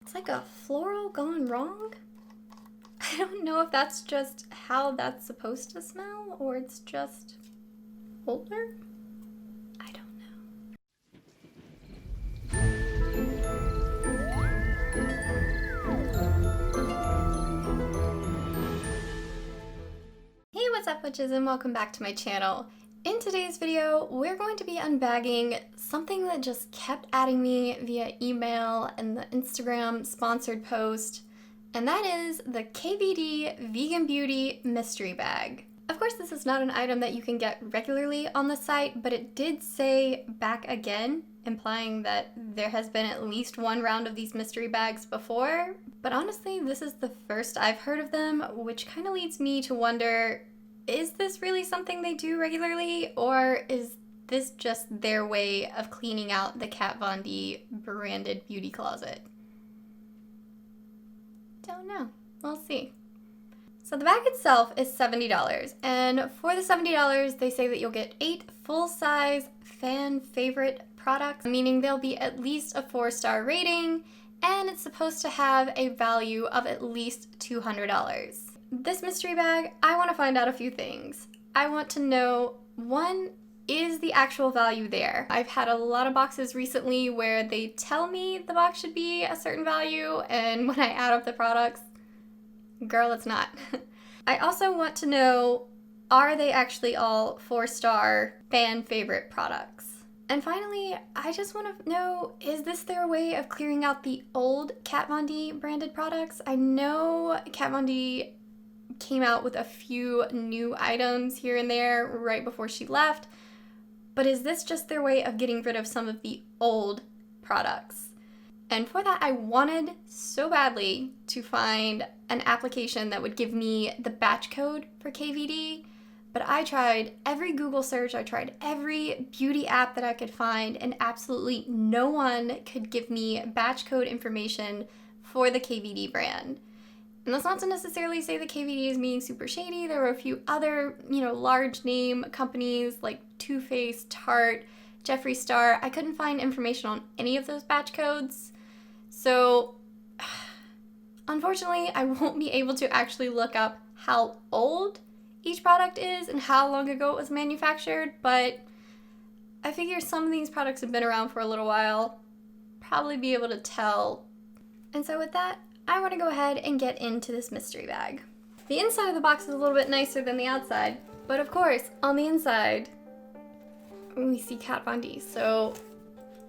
It's like a floral gone wrong. I don't know if that's just how that's supposed to smell or it's just older. I don't know. Hey, what's up, witches, and welcome back to my channel. In today's video, we're going to be unbagging something that just kept adding me via email and the Instagram sponsored post, and that is the KVD Vegan Beauty Mystery Bag. Of course, this is not an item that you can get regularly on the site, but it did say back again, implying that there has been at least one round of these mystery bags before. But honestly, this is the first I've heard of them, which kind of leads me to wonder, is this really something they do regularly, or is this just their way of cleaning out the Kat Von D branded beauty closet? Don't know. We'll see. So the bag itself is $70, and for the $70, they say that you'll get 8 full-size fan favorite products, meaning they'll be at least a 4-star rating, and it's supposed to have a value of at least $200. This mystery bag, I want to find out a few things. I want to know, one, is the actual value there? I've had a lot of boxes recently where they tell me the box should be a certain value, and when I add up the products, girl, it's not. I also want to know, are they actually all 4-star fan favorite products? And finally, I just want to know, is this their way of clearing out the old Kat Von D branded products? I know Kat Von D came out with a few new items here and there right before she left, but is this just their way of getting rid of some of the old products? And for that, I wanted so badly to find an application that would give me the batch code for KVD, but I tried every Google search, I tried every beauty app that I could find, and absolutely no one could give me batch code information for the KVD brand. And that's not to necessarily say that KVD is being super shady. There were a few other, large name companies like Too Faced, Tarte, Jeffree Star. I couldn't find information on any of those batch codes. So, unfortunately, I won't be able to actually look up how old each product is and how long ago it was manufactured, but I figure some of these products have been around for a little while. Probably be able to tell. And so with that, I want to go ahead and get into this mystery bag. The inside of the box is a little bit nicer than the outside, but of course, on the inside, we see Kat Von D. So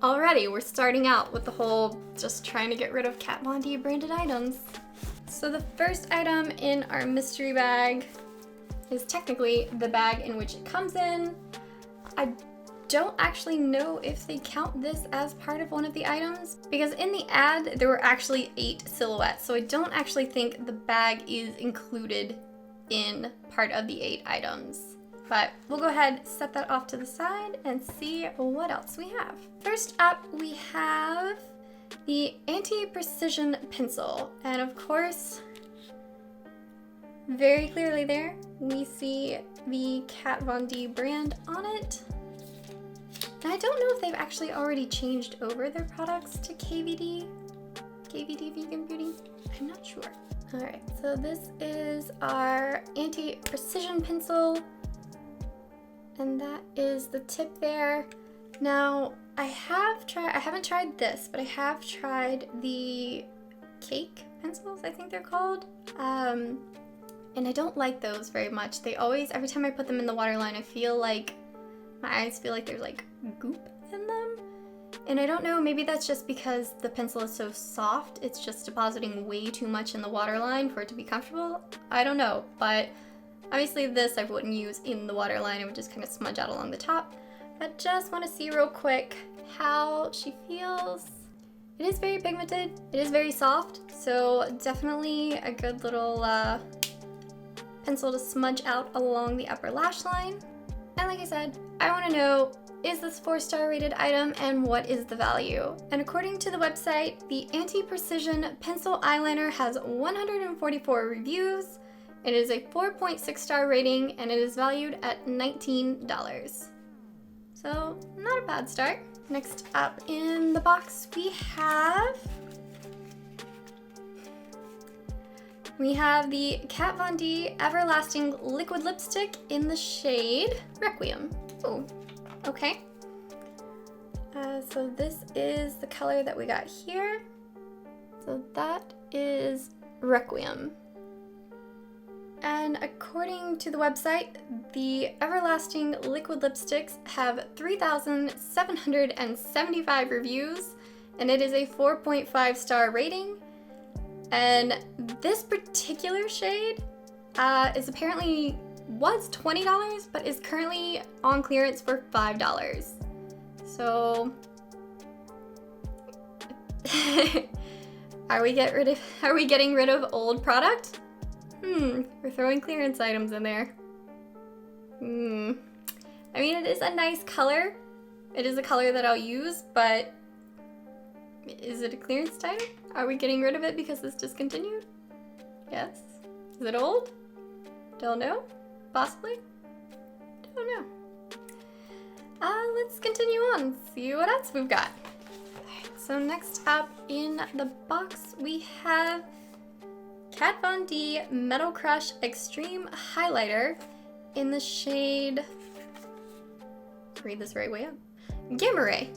already we're starting out with the whole just trying to get rid of Kat Von D branded items. So the first item in our mystery bag is technically the bag in which it comes in. I don't actually know if they count this as part of one of the items, because in the ad there were actually 8 silhouettes, so I don't actually think the bag is included in part of the 8 items. But we'll go ahead, set that off to the side, and see what else we have. First up, we have the Anti-Precision Pencil, and of course, very clearly there, we see the Kat Von D brand on it. And I don't know if they've actually already changed over their products to KVD Vegan Beauty. I'm not sure. All right, so this is our Anti-Precision Pencil, and that is the tip there. Now, I haven't tried this, but I have tried the cake pencils, I think they're called. And I don't like those very much. They always, every time I put them in the waterline, my eyes feel like there's like goop in them. And I don't know, maybe that's just because the pencil is so soft, it's just depositing way too much in the waterline for it to be comfortable. I don't know, but obviously this I wouldn't use in the waterline, it would just kind of smudge out along the top. But just want to see real quick how she feels. It is very pigmented, it is very soft, so definitely a good little pencil to smudge out along the upper lash line. And like I said, I want to know, is this 4-star rated item and what is the value? And according to the website, the Anti-Precision Pencil Eyeliner has 144 reviews. It is a 4.6 star rating and it is valued at $19. So not a bad start. Next up in the box we have We have the Kat Von D Everlasting Liquid Lipstick in the shade Requiem. Oh, okay. So this is the color that we got here. So that is Requiem. And according to the website, the Everlasting Liquid Lipsticks have 3,775 reviews, and it is a 4.5 star rating. And this particular shade was $20, but is currently on clearance for $5. So, are we getting rid of old product? We're throwing clearance items in there. I mean, it is a nice color. It is a color that I'll use, but is it a clearance item? Are we getting rid of it because it's discontinued? Yes. Is it old? Don't know. Possibly. Don't know. Let's continue on. See what else we've got. Alright, so next up in the box we have Kat Von D Metal Crush Extreme Highlighter in the shade, read this right way up, Gamma Ray.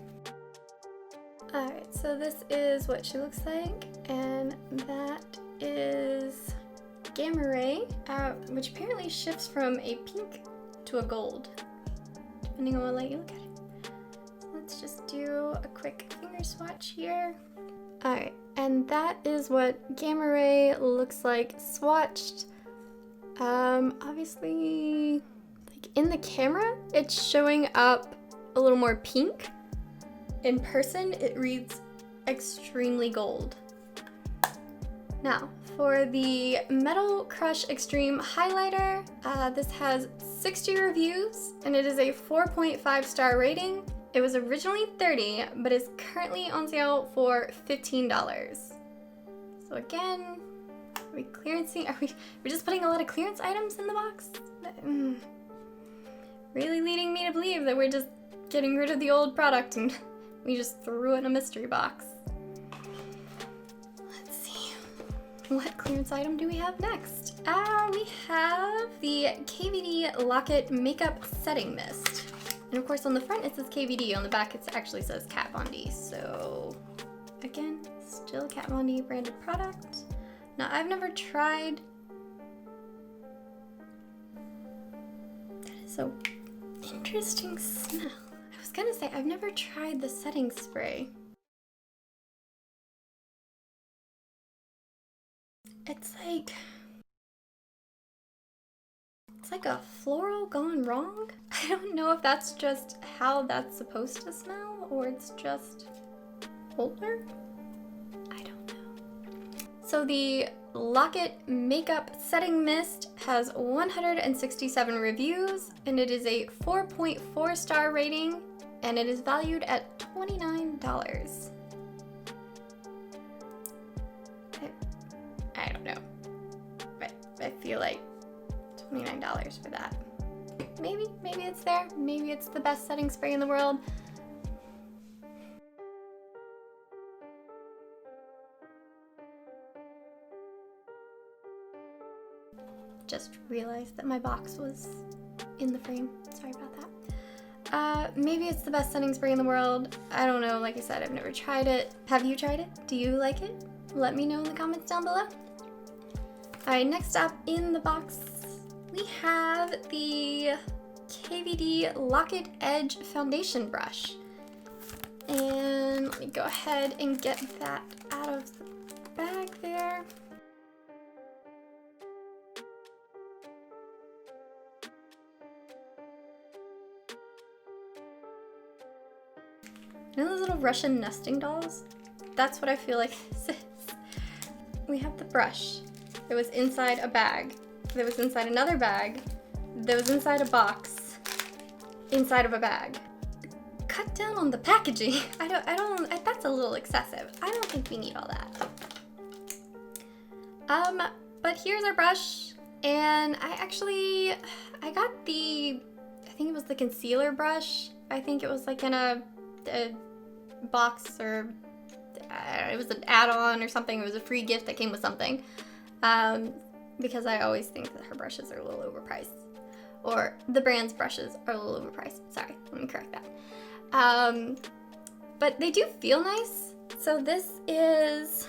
Alright, so this is what she looks like, and that is Gamma Ray, which apparently shifts from a pink to a gold, depending on what light you look at it. Let's just do a quick finger swatch here. Alright, and that is what Gamma Ray looks like swatched. Obviously, like in the camera, it's showing up a little more pink. In person, it reads extremely gold. Now, for the Metal Crush Extreme Highlighter, this has 60 reviews, and it is a 4.5 star rating. It was originally $30, but is currently on sale for $15. So again, are we clearancing? Are we just putting a lot of clearance items in the box? Really leading me to believe that we're just getting rid of the old product and we just threw it in a mystery box. Let's see. What clearance item do we have next? We have the KVD Lock-It Makeup Setting Mist. And of course on the front it says KVD, on the back it actually says Kat Von D. So again, still Kat Von D branded product. Now I've never tried, that is so interesting smell. I was gonna say I've never tried the setting spray. It's like a floral gone wrong. I don't know if that's just how that's supposed to smell or it's just older. I don't know. So the Lock-It Makeup Setting Mist has 167 reviews and it is a 4.4 star rating and it is valued at $29. I don't know, but I feel like $29 for that. Maybe it's there. Maybe it's the best setting spray in the world. Just realized that my box was in the frame. Sorry about that. Maybe it's the best setting spray in the world. I don't know. Like I said, I've never tried it. Have you tried it? Do you like it? Let me know in the comments down below. Alright, next up in the box, we have the KVD Lock-It Edge Foundation Brush. And let me go ahead and get that out of the bag there. You know those little Russian nesting dolls? That's what I feel like this is. We have the brush. It was inside a bag. That was inside another bag. That was inside a box. Inside of a bag. Cut down on the packaging. That's a little excessive. I don't think we need all that. But here's our brush. And I got I think it was the concealer brush. I think it was like in a box or it was an add-on or something. It was a free gift that came with something. because I always think that her brushes are a little overpriced. Or the brand's brushes are a little overpriced. Sorry, let me correct that. But they do feel nice. So this is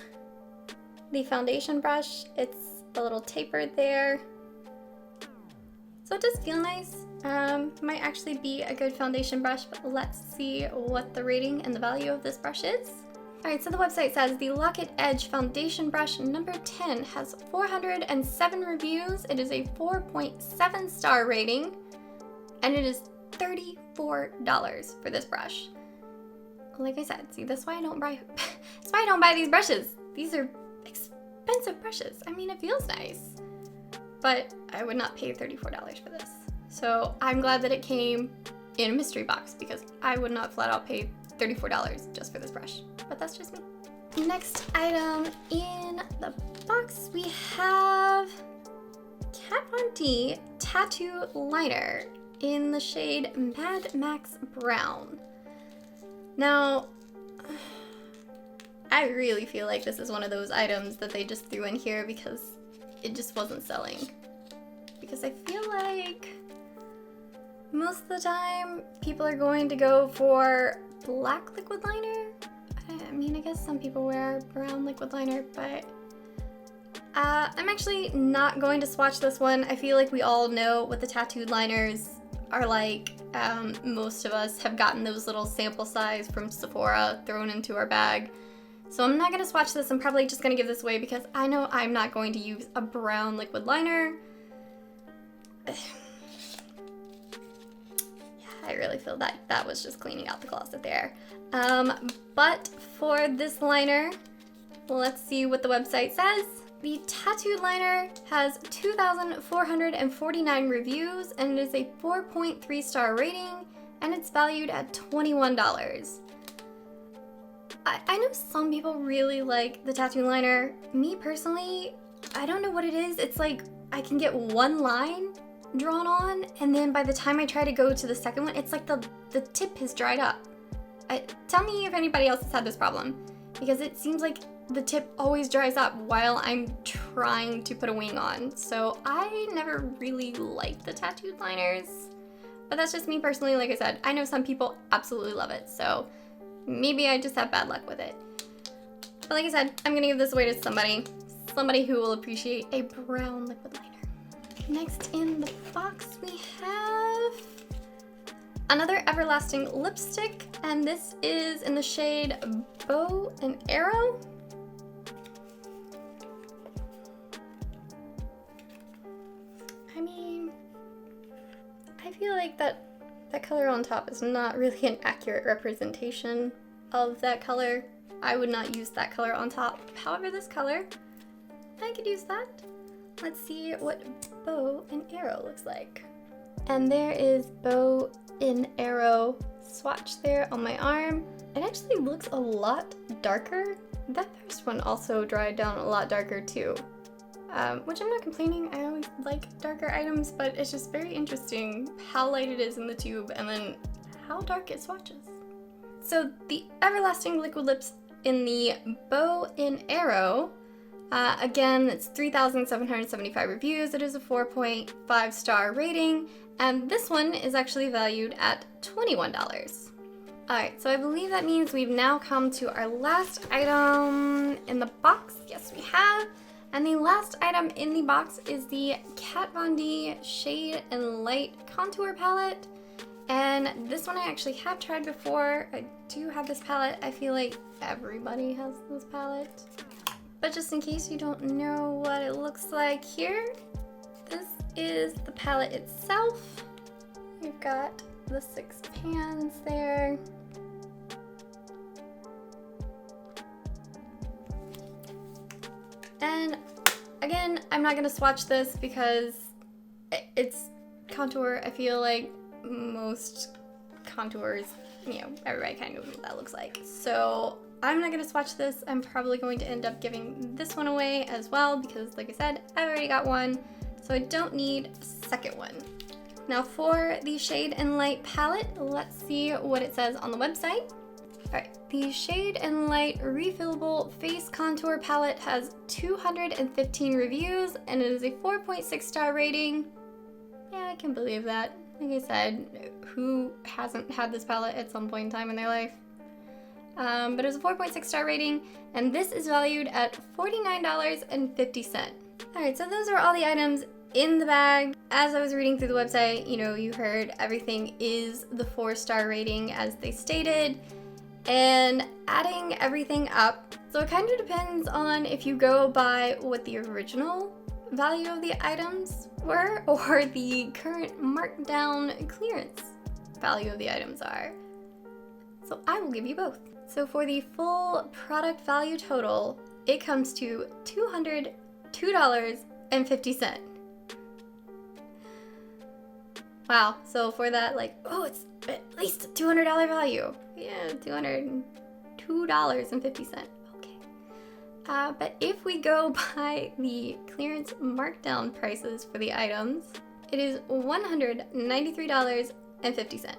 the foundation brush. It's a little tapered there. So it does feel nice. Might actually be a good foundation brush, but let's see what the rating and the value of this brush is. Alright, so the website says the Lock-It Edge Foundation Brush number 10 has 407 reviews. It is a 4.7 star rating, and it is $34 for this brush. Like I said, see, that's why I don't buy these brushes. These are expensive brushes. I mean, it feels nice, but I would not pay $34 for this. So I'm glad that it came in a mystery box, because I would not flat out pay $34 just for this brush, but that's just me. Next item in the box, we have Kat Von D Tattoo Liner in the shade Mad Max Brown. Now, I really feel like this is one of those items that they just threw in here because it just wasn't selling. Because I feel like most of the time people are going to go for black liquid liner. I mean, I guess some people wear brown liquid liner, but I'm actually not going to swatch this one. I feel like we all know what the tattooed liners are like. Most of us have gotten those little sample size from Sephora thrown into our bag. So I'm not going to swatch this. I'm probably just going to give this away because I know I'm not going to use a brown liquid liner. I really feel that that was just cleaning out the closet there. But for this liner, let's see what the website says. The tattooed liner has 2,449 reviews, and it is a 4.3 star rating, and it's valued at $21. I know some people really like the tattoo liner. Me personally, I don't know what it is. It's like I can get one line drawn on, and then by the time I try to go to the second one, it's like the tip has dried up. Tell me if anybody else has had this problem, because it seems like the tip always dries up while I'm trying to put a wing on. So I never really liked the tattooed liners, but that's just me personally. Like I said, I know some people absolutely love it, so maybe I just have bad luck with it. But like I said, I'm gonna give this away to somebody who will appreciate a brown liquid liner. Next in the box we have another Everlasting lipstick, and this is in the shade Bow and Arrow. I mean, I feel like that color on top is not really an accurate representation of that color. I would not use that color on top. However, this color, I could use that. Let's see what Bow and Arrow looks like. And there is Bow and Arrow swatch there on my arm. It actually looks a lot darker. That first one also dried down a lot darker too. Which I'm not complaining, I always like darker items, but it's just very interesting how light it is in the tube and then how dark it swatches. So the Everlasting liquid lips in the Bow and Arrow, again, it's 3,775 reviews. It is a 4.5 star rating, and this one is actually valued at $21. Alright, so I believe that means we've now come to our last item in the box. Yes, we have. And the last item in the box is the Kat Von D Shade and Light Contour Palette. And this one I actually have tried before. I do have this palette. I feel like everybody has this palette. But just in case you don't know what it looks like here, this is the palette itself. We've got the 6 pans there. And again, I'm not going to swatch this because it's contour. I feel like most contours, you know, everybody kind of knows what that looks like. So I'm not going to swatch this. I'm probably going to end up giving this one away as well because, like I said, I've already got one, so I don't need a second one. Now for the Shade and Light palette, let's see what it says on the website. Alright, the Shade and Light Refillable Face Contour Palette has 215 reviews and it is a 4.6 star rating. Yeah, I can believe that. Like I said, who hasn't had this palette at some point in time in their life? But it was a 4.6 star rating, and this is valued at $49.50. Alright, so those are all the items in the bag. As I was reading through the website, you heard everything is the 4-star rating as they stated, and adding everything up. So it kind of depends on if you go by what the original value of the items were or the current markdown clearance value of the items are. So I will give you both. So for the full product value total, it comes to $202.50. Wow, so for that, it's at least a $200 value. Yeah, $202.50. Okay. But if we go by the clearance markdown prices for the items, it is $193.50.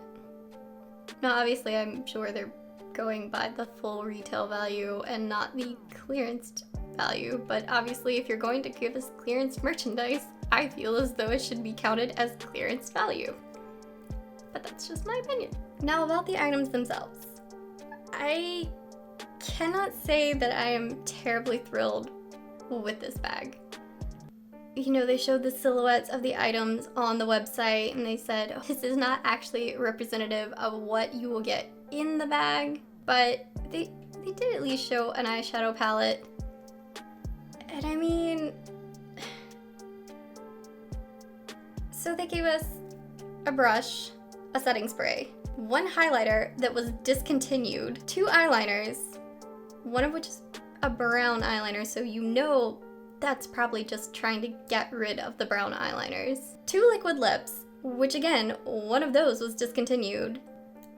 Now, obviously, I'm sure they're going by the full retail value and not the clearanced value, but obviously, if you're going to give us clearance merchandise, I feel as though it should be counted as clearance value. But that's just my opinion. Now, about the items themselves. I cannot say that I am terribly thrilled with this bag. They showed the silhouettes of the items on the website and they said, this is not actually representative of what you will get in the bag, but they did at least show an eyeshadow palette. And I mean, so they gave us a brush, a setting spray, one highlighter that was discontinued, 2 eyeliners, one of which is a brown eyeliner, so that's probably just trying to get rid of the brown eyeliners. 2 liquid lips, which again, one of those was discontinued,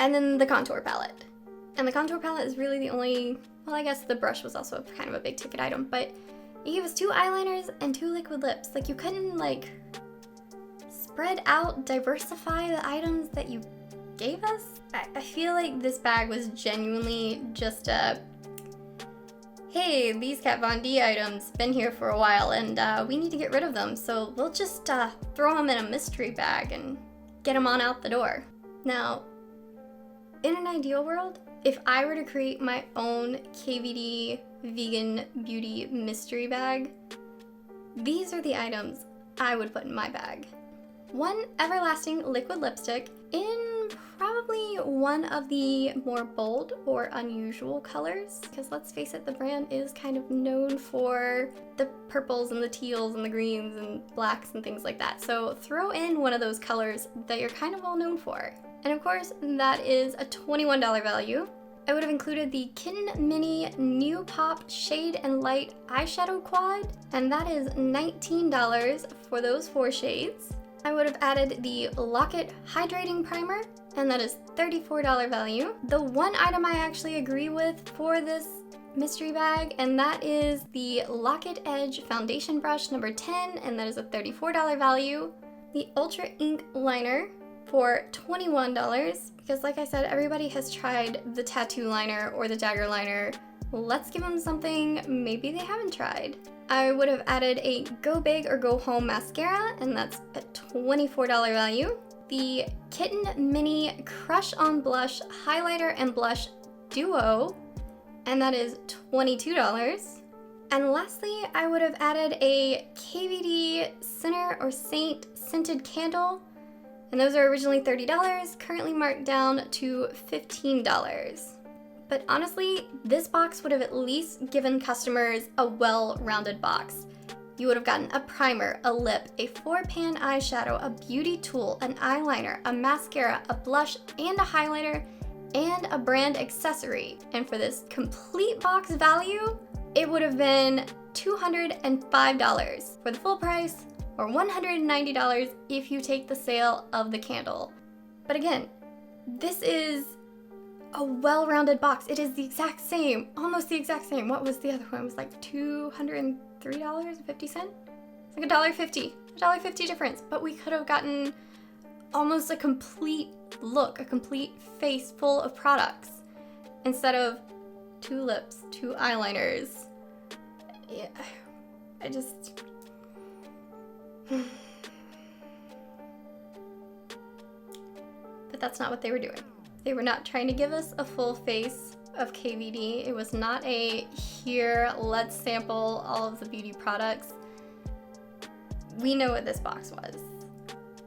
and then the contour palette. And the contour palette is really the only, I guess the brush was also kind of a big ticket item, but it gave us 2 eyeliners and 2 liquid lips. You couldn't spread out, diversify the items that you gave us? I feel like this bag was genuinely just hey, these Kat Von D items been here for a while and we need to get rid of them, so we'll just throw them in a mystery bag and get them on out the door. Now, in an ideal world, if I were to create my own KVD vegan beauty mystery bag, these are the items I would put in my bag. 1 everlasting liquid lipstick in probably one of the more bold or unusual colors, because let's face it, the brand is kind of known for the purples and the teals and the greens and blacks and things like that. So throw in one of those colors that you're kind of well known for. And of course, that is a $21 value. I would have included the Kitten Mini New Pop Shade and Light Eyeshadow Quad, and that is $19 for those 4 shades. I would have added the Lock-It Hydrating Primer, and that is $34 value. The one item I actually agree with for this mystery bag, and that is the Lock-It Edge Foundation Brush number 10, and that is a $34 value. The Ultra Ink Liner for $21, because like I said, everybody has tried the tattoo liner or the dagger liner. Let's give them something maybe they haven't tried. I would have added a Go Big or Go Home mascara, and that's a $24 value. The Kitten Mini Crush On Blush Highlighter and Blush Duo, and that is $22. And lastly, I would have added a KVD Sinner or Saint Scented Candle, and those are originally $30, currently marked down to $15. But honestly, this box would have at least given customers a well-rounded box. You would have gotten a primer, a lip, a 4-pan eyeshadow, a beauty tool, an eyeliner, a mascara, a blush, and a highlighter, and a brand accessory. And for this complete box value, it would have been $205 for the full price, or $190 if you take the sale of the candle. But again, this is a well-rounded box. It is the exact same, almost the exact same. What was the other one? It was like $203.50? It's like $1.50 difference. But we could have gotten almost a complete look, a complete face full of products. instead of 2 lips, 2 eyeliners. Yeah, I just... But that's not what they were doing. They were not trying to give us a full face of KVD. It was not a, here, let's sample all of the beauty products. We know what this box was.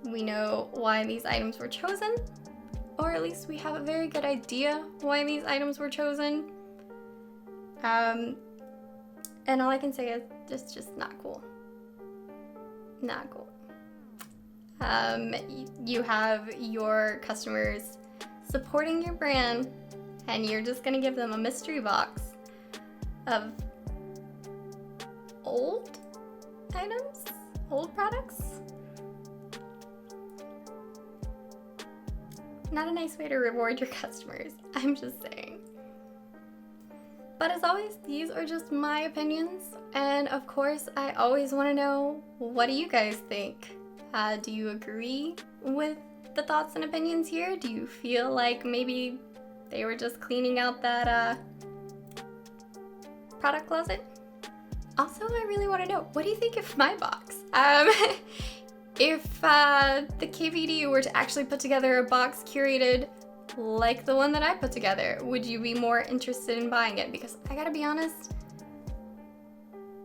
We know why these items were chosen, or at least we have a very good idea why these items were chosen. And all I can say is it's just not cool. Not cool. You have your customers supporting your brand, and you're just gonna give them a mystery box of old items? Old products? Not a nice way to reward your customers, I'm just saying. But as always, these are just my opinions, and of course, I always want to know, what do you guys think? Do you agree with the thoughts and opinions here? Do you feel like maybe they were just cleaning out that product closet? Also, I really want to know, what do you think of my box? If the KVD were to actually put together a box curated like the one that I put together, would you be more interested in buying it? Because I gotta be honest,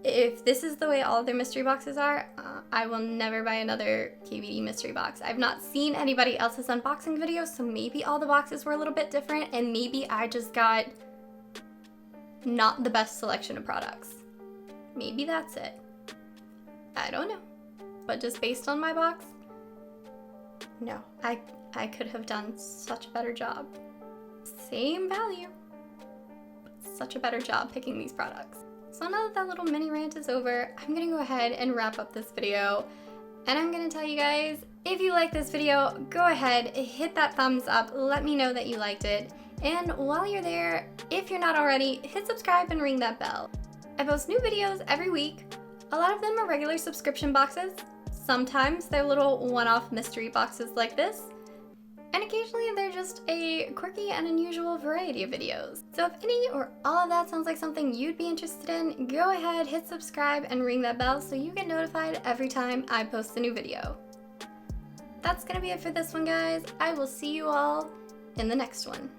if this is the way all their mystery boxes are, I will never buy another KVD mystery box. I've not seen anybody else's unboxing videos, so maybe all the boxes were a little bit different, and maybe I just got not the best selection of products. Maybe that's it. I don't know. But just based on my box, no, I could have done such a better job. Same value, but such a better job picking these products. So now that little mini rant is over, I'm gonna go ahead and wrap up this video. And I'm gonna tell you guys, if you like this video, go ahead, hit that thumbs up, let me know that you liked it. And while you're there, if you're not already, hit subscribe and ring that bell. I post new videos every week. A lot of them are regular subscription boxes. Sometimes they're little one-off mystery boxes like this. And occasionally they're just a quirky and unusual variety of videos. So if any or all of that sounds like something you'd be interested in, go ahead, hit subscribe and ring that bell so you get notified every time I post a new video. That's gonna be it for this one, guys. I will see you all in the next one.